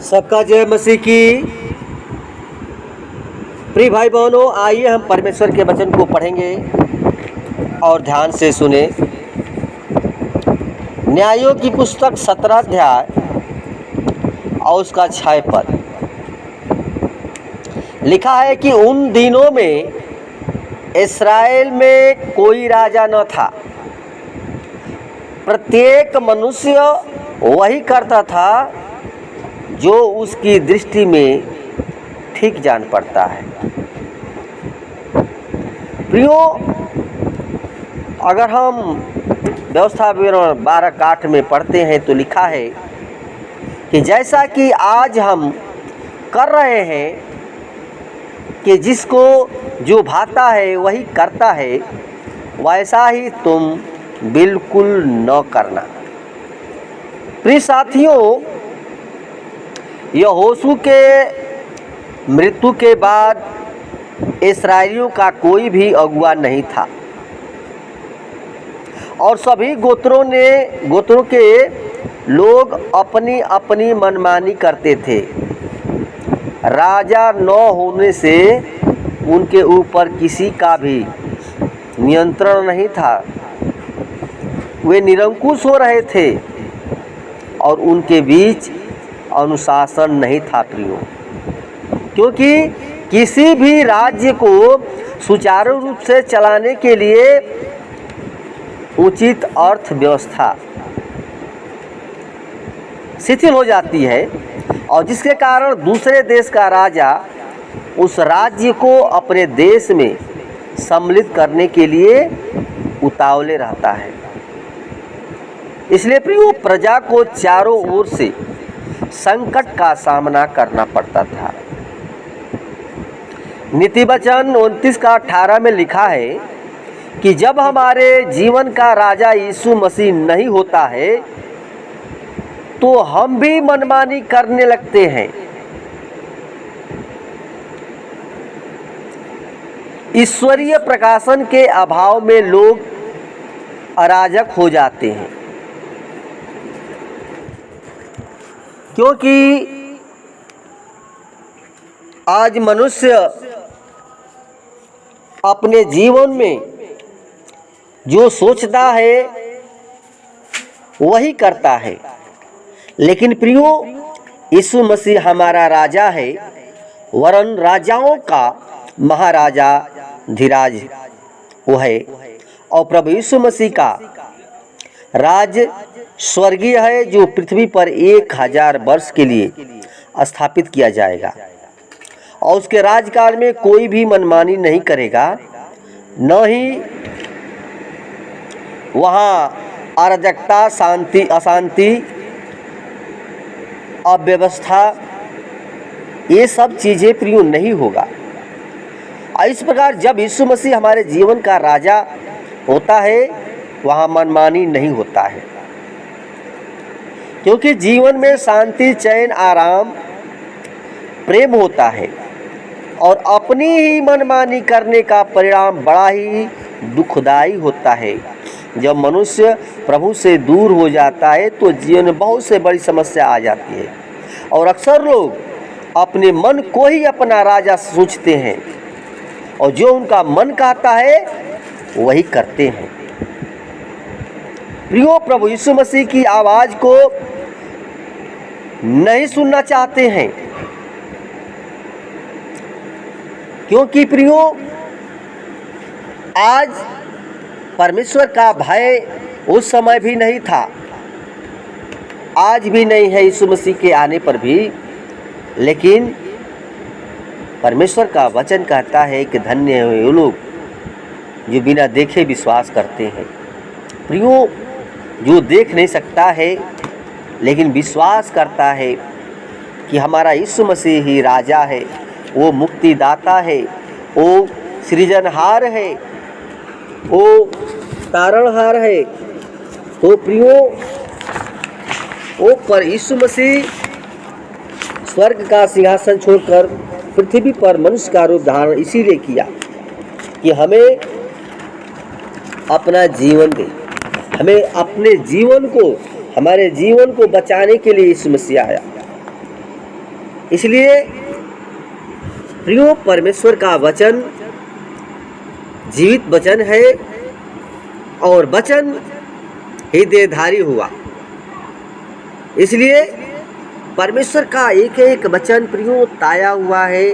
सबका जय मसीह की। प्रिय भाई बहनों, आइए हम परमेश्वर के वचन को पढ़ेंगे और ध्यान से सुने। न्यायों की पुस्तक 17 अध्याय और उसका 6 पद लिखा है कि उन दिनों में इस्राएल में कोई राजा न था। प्रत्येक मनुष्य वही करता था जो उसकी दृष्टि में ठीक जान पड़ता है। प्रियो, अगर हम व्यवस्था विवरण 12:8 में पढ़ते हैं तो लिखा है कि जैसा कि आज हम कर रहे हैं कि जिसको जो भाता है वही करता है, वैसा ही तुम बिल्कुल न करना। प्रिय साथियों, यहोशू के मृत्यु के बाद इस्राएलियों का कोई भी अगुआ नहीं था और सभी गोत्रों के लोग अपनी अपनी मनमानी करते थे। राजा न होने से उनके ऊपर किसी का भी नियंत्रण नहीं था। वे निरंकुश हो रहे थे और उनके बीच अनुशासन नहीं था। प्रियो, क्योंकि किसी भी राज्य को सुचारू रूप से चलाने के लिए उचित अर्थव्यवस्था शिथिल हो जाती है और जिसके कारण दूसरे देश का राजा उस राज्य को अपने देश में सम्मिलित करने के लिए उतावले रहता है। इसलिए प्रियो, प्रजा को चारों ओर से संकट का सामना करना पड़ता था। नीति वचन 29:18 में लिखा है कि जब हमारे जीवन का राजा यीशु मसीह नहीं होता है तो हम भी मनमानी करने लगते हैं। ईश्वरीय प्रकाशन के अभाव में लोग अराजक हो जाते हैं, क्योंकि आज मनुष्य अपने जीवन में जो सोचता है वही करता है। लेकिन प्रियो, यीशु मसीह हमारा राजा है, वरन राजाओं का महाराजा धीराज वो है। और प्रभु यीशु मसीह का राज स्वर्गीय है, जो पृथ्वी पर 1000 वर्ष के लिए स्थापित किया जाएगा और उसके राजकाल में कोई भी मनमानी नहीं करेगा, न ही वहाँ अराजकता, शांति, अशांति, अव्यवस्था, ये सब चीज़ें प्रियो नहीं होगा। इस प्रकार जब यीशु मसीह हमारे जीवन का राजा होता है, वहाँ मनमानी नहीं होता है, क्योंकि जीवन में शांति, चैन, आराम, प्रेम होता है और अपनी ही मनमानी करने का परिणाम बड़ा ही दुखदाई होता है। जब मनुष्य प्रभु से दूर हो जाता है तो जीवन में बहुत से बड़ी समस्या आ जाती है और अक्सर लोग अपने मन को ही अपना राजा सोचते हैं और जो उनका मन कहता है वही करते हैं। प्रियो, प्रभु यीशु मसीह की आवाज़ को नहीं सुनना चाहते हैं, क्योंकि प्रियो, आज परमेश्वर का भय उस समय भी नहीं था, आज भी नहीं है यीशु मसीह के आने पर भी। लेकिन परमेश्वर का वचन कहता है कि धन्य हैं वो लोग जो बिना देखे विश्वास करते हैं। प्रियो, जो देख नहीं सकता है लेकिन विश्वास करता है कि हमारा यीशु मसीह ही राजा है, वो मुक्तिदाता है, वो सृजनहार है, वो तारणहार है, तो प्रियो, वो पर यीशु मसीह स्वर्ग का सिंहासन छोड़कर पृथ्वी पर मनुष्य का रूप धारण इसीलिए किया कि हमें अपना जीवन दे, हमें अपने जीवन को, हमारे जीवन को बचाने के लिए यीशु मसीह आया। इसलिए प्रियो, परमेश्वर का वचन जीवित वचन है और वचन हृदयधारी हुआ। इसलिए परमेश्वर का एक एक वचन प्रियो ताया हुआ है।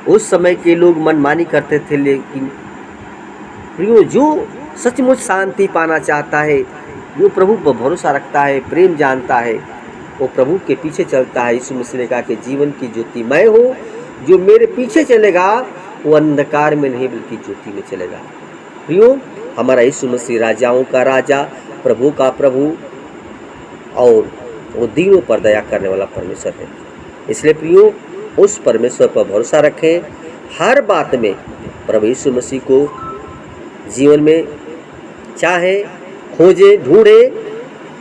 उस समय के लोग मनमानी करते थे, लेकिन प्रियो जो सचमुच शांति पाना चाहता है, जो प्रभु पर भरोसा रखता है, प्रेम जानता है, वो प्रभु के पीछे चलता है। यीशु मसीह ने कहा कि जीवन की ज्योति मैं हूँ, जो मेरे पीछे चलेगा वो अंधकार में नहीं बल्कि ज्योति में चलेगा। प्रियो, हमारा यीशु मसीह राजाओं का राजा, प्रभु का प्रभु और वो दीनों पर दया करने वाला परमेश्वर है। इसलिए प्रियो, उस परमेश्वर पर भरोसा रखें। हर बात में प्रभु यीशु मसीह को जीवन में चाहे खोजे ढूंढे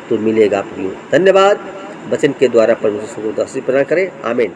तो मिलेगा। प्रियो, धन्यवाद। वचन के द्वारा परमेश्वर को दासी प्रदान करें। आमीन।